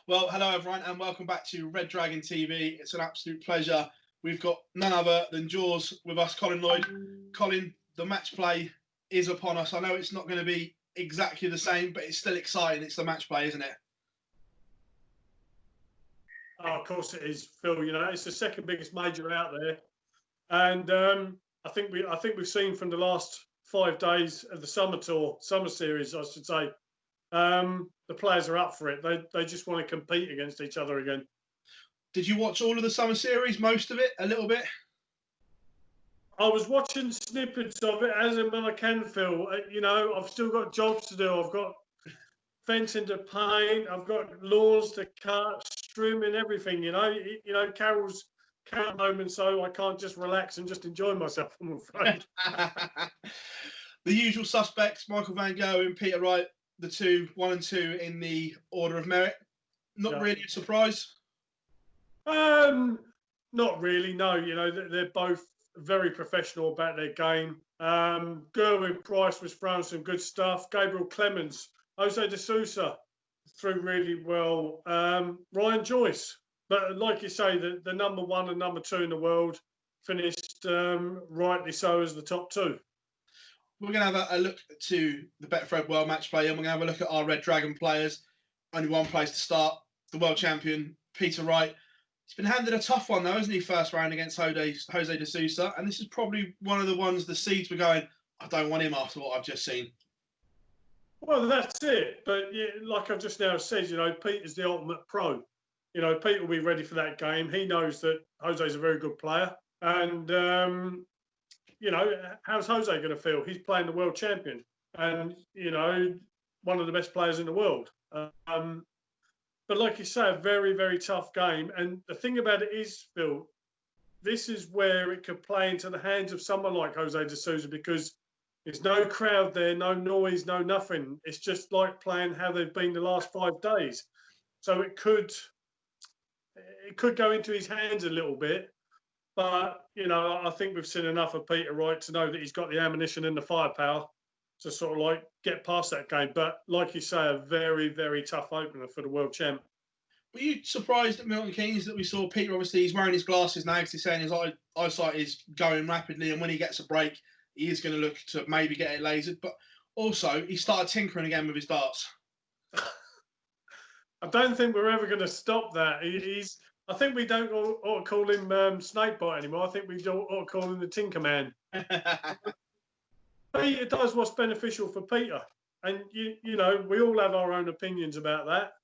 Well, hello everyone, and welcome back to Red Dragon TV. It's an absolute pleasure. We've got none other than Jaws with us, Colin Lloyd. Colin, the match play is upon us. I know it's not going to be exactly the same, but it's still exciting. It's the match play, isn't it? Oh, of course it is, Phil. You know, it's the second biggest major out there, and I think we've seen from the last 5 days of the summer series, I should say. The players are up for it. They just want to compete against each other again. Did you watch all of the summer series? Most of it? A little bit? I was watching snippets of it as and when I can, Phil. You know, I've still got jobs to do. I've got fencing to paint. I've got lawns to cut, trimming, everything. Carol's moment, so I can't just relax and just enjoy myself, I'm afraid. The usual suspects: Michael Van Gogh and Peter Wright, the two, 1 and 2 in the order of merit. Not really a surprise. Not really. No, you know, they're both very professional about their game. Gerwin Price was throwing some good stuff. Gabriel Clemens, Jose de Sousa threw really well. Ryan Joyce, but like you say, the number 1 and number 2 in the world finished rightly so as the top 2. We're going to have a look to the Betfred World Matchplay, and we're going to have a look at our Red Dragon players. Only one place to start: the world champion Peter Wright. He's been handed a tough one, though, hasn't he? First round against Jose de Sousa, and this is probably one of the ones the seeds were going, I don't want him after what I've just seen. Well, that's it. But yeah, like I've just now said, you know, Peter's the ultimate pro. You know, Peter will be ready for that game. He knows that Jose's a very good player, and you know, how's Jose going to feel? He's playing the world champion, and you know, one of the best players in the world. But like you say, a very, very tough game. And the thing about it is, Phil, this is where it could play into the hands of someone like Jose de Sousa, because there's no crowd there, no noise, no nothing. It's just like playing how they've been the last 5 days. So it could go into his hands a little bit. But, you know, I think we've seen enough of Peter Wright to know that he's got the ammunition and the firepower to sort of like get past that game. But like you say, a very, very tough opener for the world champ. Were you surprised at Milton Keynes that we saw Peter? Obviously, he's wearing his glasses now because he's saying his eyesight is going rapidly, and when he gets a break, he is going to look to maybe get it lasered. But also, he started tinkering again with his darts. I don't think we're ever going to stop that. I think we don't ought to call him Snakebite anymore. I think we ought to call him the Tinker Man. Peter does what's beneficial for Peter, and you know, we all have our own opinions about that.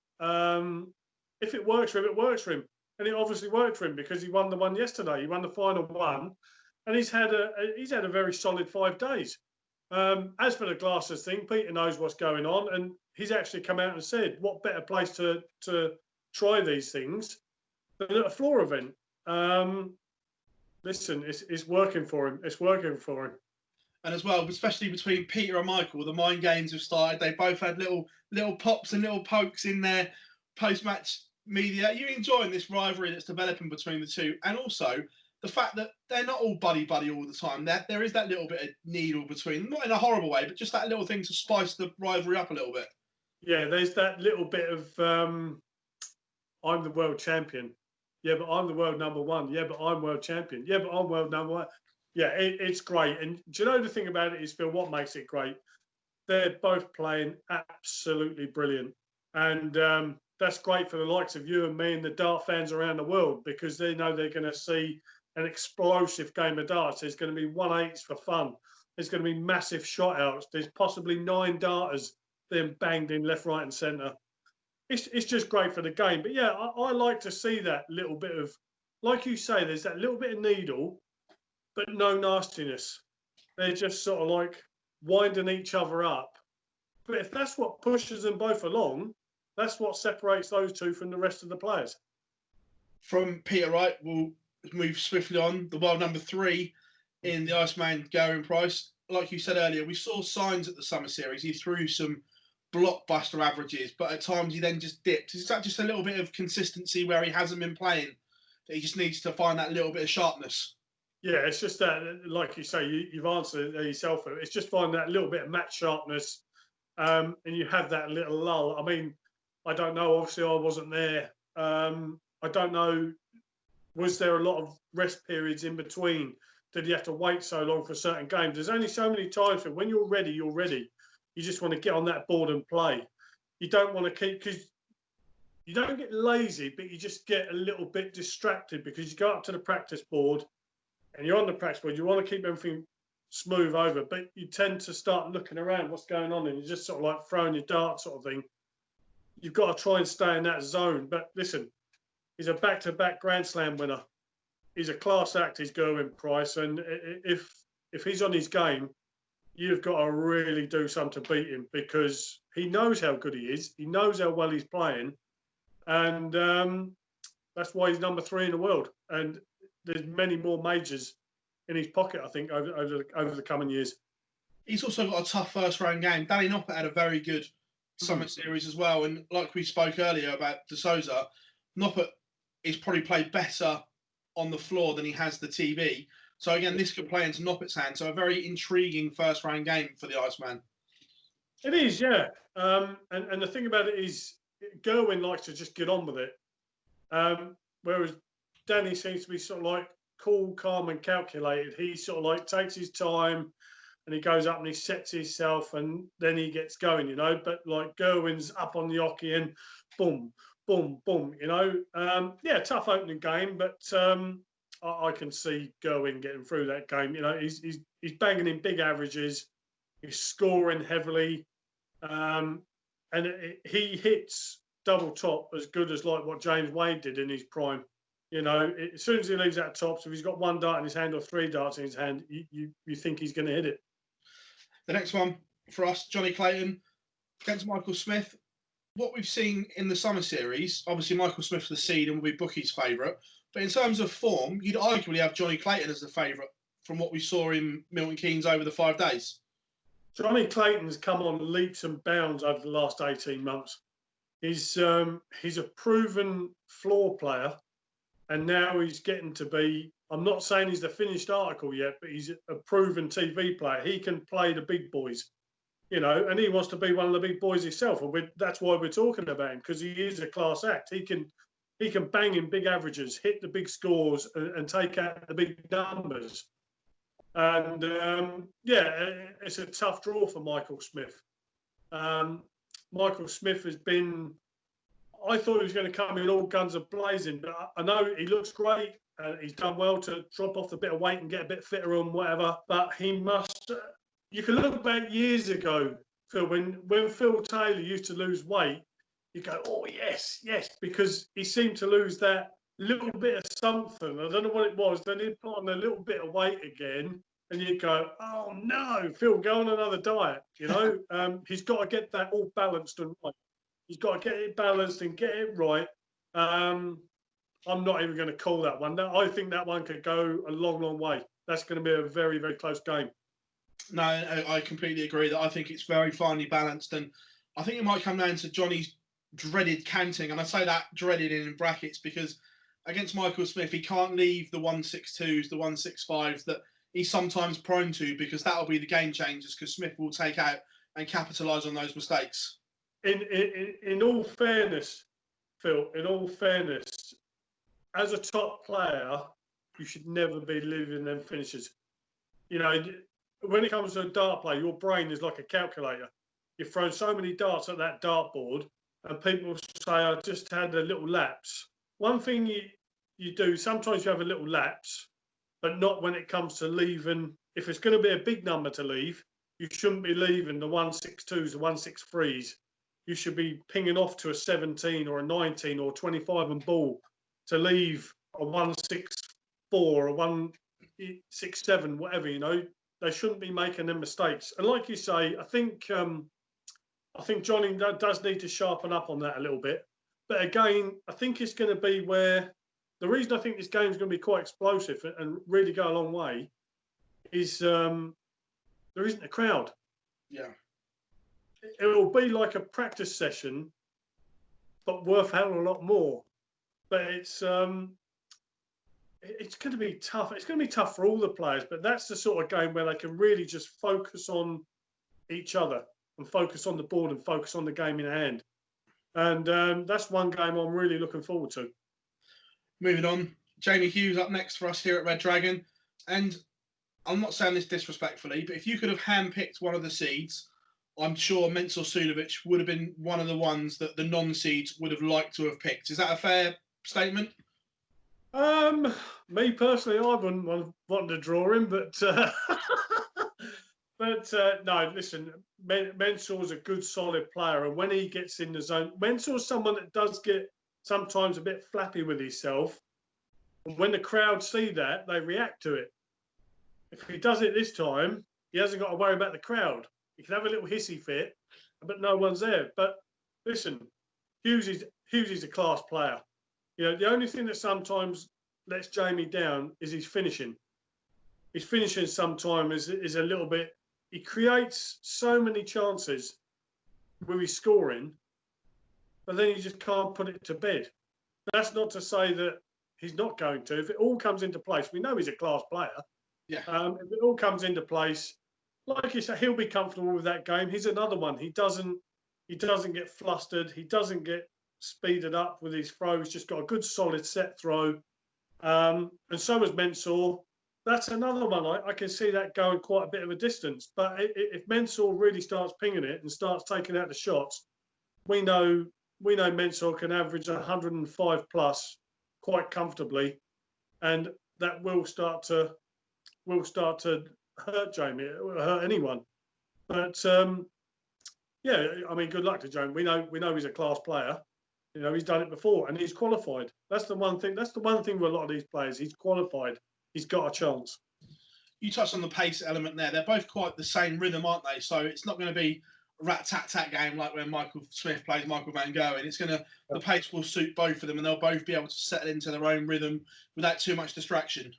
If it works for him, it works for him, and it obviously worked for him because he won the one yesterday. He won the final one, and he's had a very solid 5 days. As for the glasses thing, Peter knows what's going on, and he's actually come out and said, what better place to try these things than at a floor event. Listen, it's working for him. It's working for him. And as well, especially between Peter and Michael, the mind games have started. They both had little pops and little pokes in their post-match media. Are you enjoying this rivalry that's developing between the two? And also the fact that they're not all buddy-buddy all the time. There is that little bit of needle between them, not in a horrible way, but just that little thing to spice the rivalry up a little bit. Yeah, there's that little bit of, I'm the world champion. Yeah, but I'm the world number 1. Yeah, but I'm world champion. Yeah, but I'm world number 1. Yeah, it's great. And do you know the thing about it is, Phil, what makes it great? They're both playing absolutely brilliant. And that's great for the likes of you and me and the dart fans around the world, because they know they're going to see an explosive game of darts. There's going to be 1/8s for fun. There's going to be massive shot outs. There's possibly 9 darters being banged in left, right and centre. It's just great for the game. But yeah, I like to see that little bit of, like you say, there's that little bit of needle, but no nastiness. They're just sort of like winding each other up. But if that's what pushes them both along, that's what separates those two from the rest of the players. From Peter Wright, we'll move swiftly on. The world number 3 in the Iceman, Gerwin Price. Like you said earlier, we saw signs at the summer series. He threw some blockbuster averages, but at times he then just dipped. Is that just a little bit of consistency where he hasn't been playing, that he just needs to find that little bit of sharpness? Yeah, it's just that, like you say, you've answered it yourself. It's just finding that little bit of match sharpness, and you have that little lull. I mean, I don't know. Obviously, I wasn't there. I don't know. Was there a lot of rest periods in between? Did you have to wait so long for certain games? There's only so many times when you're ready, you're ready. You just want to get on that board and play. You don't want to keep, because you don't get lazy, but you just get a little bit distracted because you go up to the practice board and you're on the practice board. You want to keep everything smooth over, but you tend to start looking around what's going on and you're just sort of like throwing your dart sort of thing. You've got to try and stay in that zone. But listen, he's a back-to-back Grand Slam winner. He's a class act, he's Gerwyn Price. And if he's on his game, you've got to really do something to beat him because he knows how good he is. He knows how well he's playing. And that's why he's number 3 in the world. And there's many more majors in his pocket, I think, over the coming years. He's also got a tough first-round game. Danny Noppert had a very good Summit Series as well. And like we spoke earlier about De Souza, Noppert is probably played better on the floor than he has the TV. So again, this could play into Noppert's hand. So a very intriguing first-round game for the Iceman. It is, yeah. And the thing about it is, Gerwyn likes to just get on with it, whereas Danny seems to be sort of like cool, calm, and calculated. He sort of like takes his time, and he goes up and he sets himself, and then he gets going, you know. But like Gerwyn's up on the hockey and boom, boom, boom, you know. Yeah, tough opening game, but I can see Gerwyn getting through that game. You know, he's banging in big averages, he's scoring heavily, and he hits double top as good as like what James Wade did in his prime. You know, as soon as he leaves that top, so if he's got 1 dart in his hand or 3 darts in his hand, you think he's going to hit it. The next one for us, Johnny Clayton against Michael Smith. What we've seen in the Summer Series, obviously Michael Smith's the seed and will be bookies' favourite. But in terms of form, you'd arguably have Johnny Clayton as the favourite from what we saw in Milton Keynes over the 5 days. Johnny Clayton's come on leaps and bounds over the last 18 months. He's a proven floor player, and now he's getting to be, I'm not saying he's the finished article yet, but he's a proven TV player. He can play the big boys, you know, and he wants to be one of the big boys himself. And that's why we're talking about him, because he is a class act. He can bang in big averages, hit the big scores, and take out the big numbers. And yeah, it's a tough draw for Michael Smith. Michael Smith has been, I thought he was going to come in all guns a-blazing, but I know he looks great and he's done well to drop off a bit of weight and get a bit fitter and whatever, but he must, you can look back years ago, Phil, when Phil Taylor used to lose weight, you go, oh, yes, because he seemed to lose that little bit of something. I don't know what it was. Then he'd put on a little bit of weight again, and you'd go, oh, no, Phil, go on another diet, you know? He's got to get that all balanced and right. He's got to get it balanced and get it right. I'm not even going to call that one. I think that one could go a long, long way. That's going to be a very, very close game. No, I completely agree that I think it's very finely balanced, and I think it might come down to Johnny's dreaded canting, and I say that dreaded in brackets because against Michael Smith, he can't leave the 162s, the 165s that he's sometimes prone to, because that'll be the game changers, because Smith will take out and capitalise on those mistakes. In all fairness, Phil, in all fairness, as a top player, you should never be leaving them finishes. You know, when it comes to a dart play, your brain is like a calculator. You've thrown so many darts at that dartboard, and people say, I just had a little lapse. One thing you do, sometimes you have a little lapse, but not when it comes to leaving. If it's going to be a big number to leave, you shouldn't be leaving the 162s, the 163s. You should be pinging off to a 17 or a 19 or 25 and ball to leave a 164 or a 167, whatever, you know. They shouldn't be making them mistakes. And like you say, I think Johnny does need to sharpen up on that a little bit. But again, I think it's going to be where the reason I think this game is going to be quite explosive and really go a long way is there isn't a crowd. Yeah. It will be like a practice session, but worth a hell of a lot more. But it's going to be tough. It's going to be tough for all the players, but that's the sort of game where they can really just focus on each other and focus on the board and focus on the game in hand. And that's one game I'm really looking forward to. Moving on, Jamie Hughes up next for us here at Red Dragon. And I'm not saying this disrespectfully, but if you could have handpicked one of the seeds, I'm sure Mensur Suljovic would have been one of the ones that the non-seeds would have liked to have picked. Is that a fair statement? Me personally, I wouldn't want to draw him, but no. Listen, Mensur's a good, solid player, and when he gets in the zone, Mensur's someone that does get sometimes a bit flappy with himself. And when the crowd see that, they react to it. If he does it this time, he hasn't got to worry about the crowd. He can have a little hissy fit, but no one's there. But listen, Hughes is a class player. You know, the only thing that sometimes lets Jamie down is his finishing. His finishing sometimes is a little bit. He creates so many chances with his scoring, but then he just can't put it to bed. That's not to say that he's not going to. If it all comes into place, we know he's a class player. Yeah. If it all comes into place, like you said, he'll be comfortable with that game. He's another one. He doesn't get flustered. He doesn't get speeded up with his throw. He's just got a good, solid set throw. And so has Mensur. That's another one. I can see that going quite a bit of a distance. But if Mensur really starts pinging it and starts taking out the shots, we know Mensur can average 105 plus quite comfortably, and that will start to hurt Jamie. It will hurt anyone. But yeah, I mean, good luck to Jamie. We know he's a class player. You know, he's done it before and he's qualified. That's the one thing. That's the one thing with a lot of these players. He's qualified. He's got a chance. You touched on the pace element there. They're both quite the same rhythm, aren't they? So it's not going to be a rat-tat-tat game like when Michael Smith plays Michael Van Gogh. And the pace will suit both of them and they'll both be able to settle into their own rhythm without too much distraction.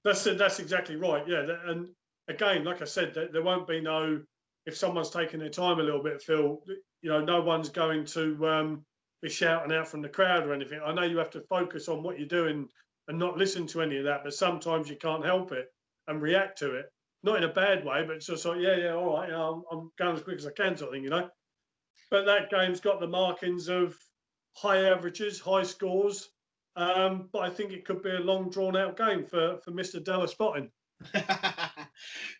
That's exactly right. Yeah. And again, like I said, there won't be no, if someone's taking their time a little bit, Phil, you know, no one's going to be shouting out from the crowd or anything. I know you have to focus on what you're doing and not listen to any of that, but sometimes you can't help it and react to it. Not in a bad way, but it's just like, yeah, all right, you know, I'm going as quick as I can sort of thing, you know. But that game's got the markings of high averages, high scores. But I think it could be a long, drawn-out game for Mr. Della Spotting.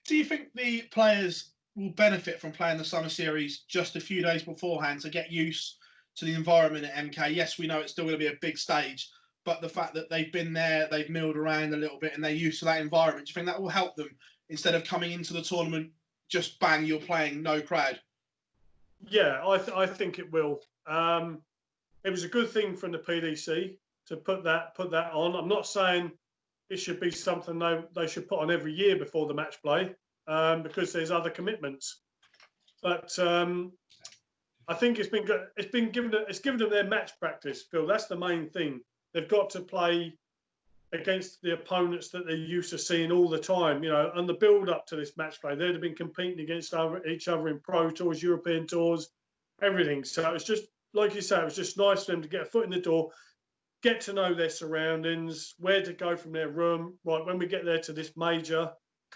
Do you think the players will benefit from playing the Summer Series just a few days beforehand to get used to the environment at MK? Yes, we know it's still going to be a big stage, but the fact that they've been there, they've milled around a little bit, and they're used to that environment, do you think that will help them instead of coming into the tournament just bang, you're playing no crowd? Yeah, I think it will. It was a good thing from the PDC to put that on. I'm not saying it should be something they should put on every year before the match play because there's other commitments. But I think it's given them their match practice, Phil. That's the main thing. They've got to play against the opponents that they're used to seeing all the time, you know, and the build up to this match play. They'd have been competing against each other in pro tours, European tours, everything. So it's just, like you say, it was just nice for them to get a foot in the door, get to know their surroundings, where to go from their room. Right, when we get there to this major,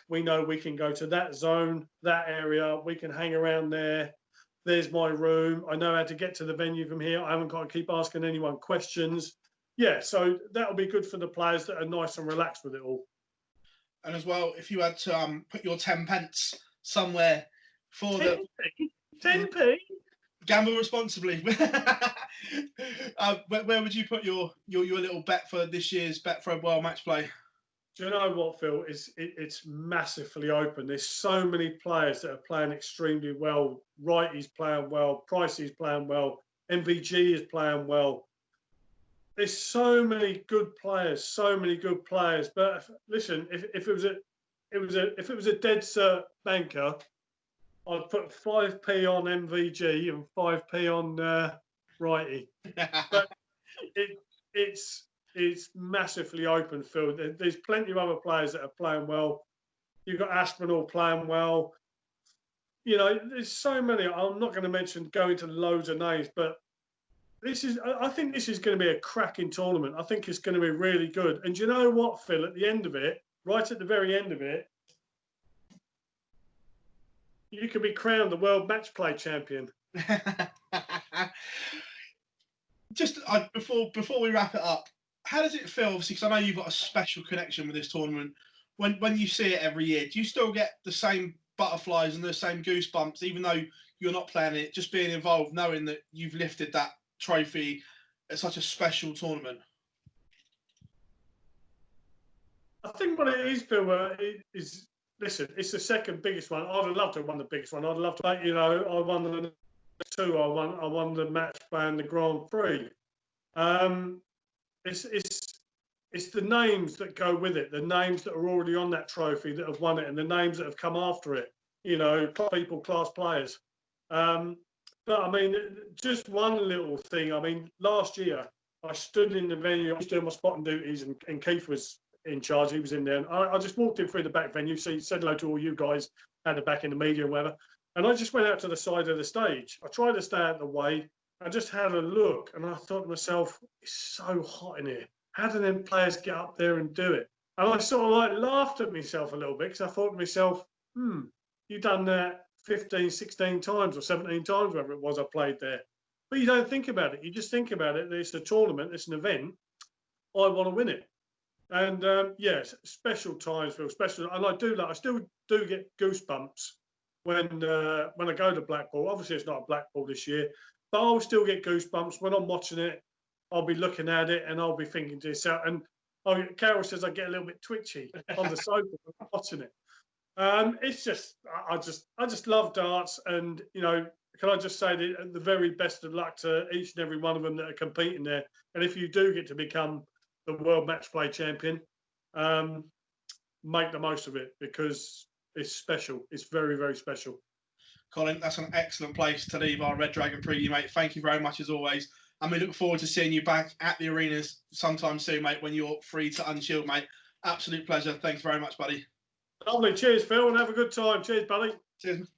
we know we can go to that zone, that area, we can hang around there. There's my room. I know how to get to the venue from here. I haven't got to keep asking anyone questions. Yeah, so that'll be good for the players that are nice and relaxed with it all. And as well, if you had to put your 10 pence somewhere for 10p? Gamble responsibly. Where would you put your little bet for this year's Betfred World Matchplay? Do you know what, Phil? It's massively open. There's so many players that are playing extremely well. Wright is playing well. Price is playing well. MVG is playing well. There's so many good players. But listen, if it was a dead cert banker, I'd put 5p on MVG and 5p on Wrighty. But it's massively open, Phil. There's plenty of other players that are playing well. You've got Aspinall playing well. You know, there's so many. I'm not going to mention going to loads of names, but I think this is going to be a cracking tournament. I think it's going to be really good. And do you know what, Phil? At the end of it, right at the very end of it, you could be crowned the World Matchplay champion. Just before we wrap it up, how does it feel? Obviously, because I know you've got a special connection with this tournament. When you see it every year, do you still get the same butterflies and the same goosebumps, even though you're not playing it, just being involved, knowing that you've lifted that trophy at such a special tournament? I think what it is, Phil, is listen. It's the second biggest one. I'd have loved to have won the biggest one. I'd love to, I won the two. I won the match play and the Grand Prix. Um, it's the names that go with it, the names that are already on that trophy that have won it, and the names that have come after it. People, class players. Um, but I mean, just one little thing. I mean, last year I stood in the venue. I was doing my spotting duties, and Keith was in charge. He was in there, and I just walked in through the back venue. So he said hello to all you guys at the back in the media and whatever. And I just went out to the side of the stage. I tried to stay out of the way. I just had a look, and I thought to myself, it's so hot in here. How do them players get up there and do it? And I sort of like laughed at myself a little bit because I thought to myself, you've done that 15, 16 times or 17 times, whatever it was I played there. But you don't think about it. You just think about it. It's a tournament. It's an event. I want to win it. And yes, special times, Phil, special. And I do that. I still do get goosebumps when I go to Blackpool. Obviously, it's not Blackpool this year, but I'll still get goosebumps when I'm watching it. I'll be looking at it and I'll be thinking to myself. And Carol says I get a little bit twitchy on the sofa watching it. It's just I just love darts, and can I just say the very best of luck to each and every one of them that are competing there. And if you do get to become the world match play champion, make the most of it because it's special. It's very, very special. Colin, that's an excellent place to leave our Red Dragon preview, mate. Thank you very much as always. And we look forward to seeing you back at the arenas sometime soon, mate, when you're free to unshield, mate. Absolute pleasure. Thanks very much, buddy. Lovely. Cheers, Phil, and have a good time. Cheers, buddy. Cheers.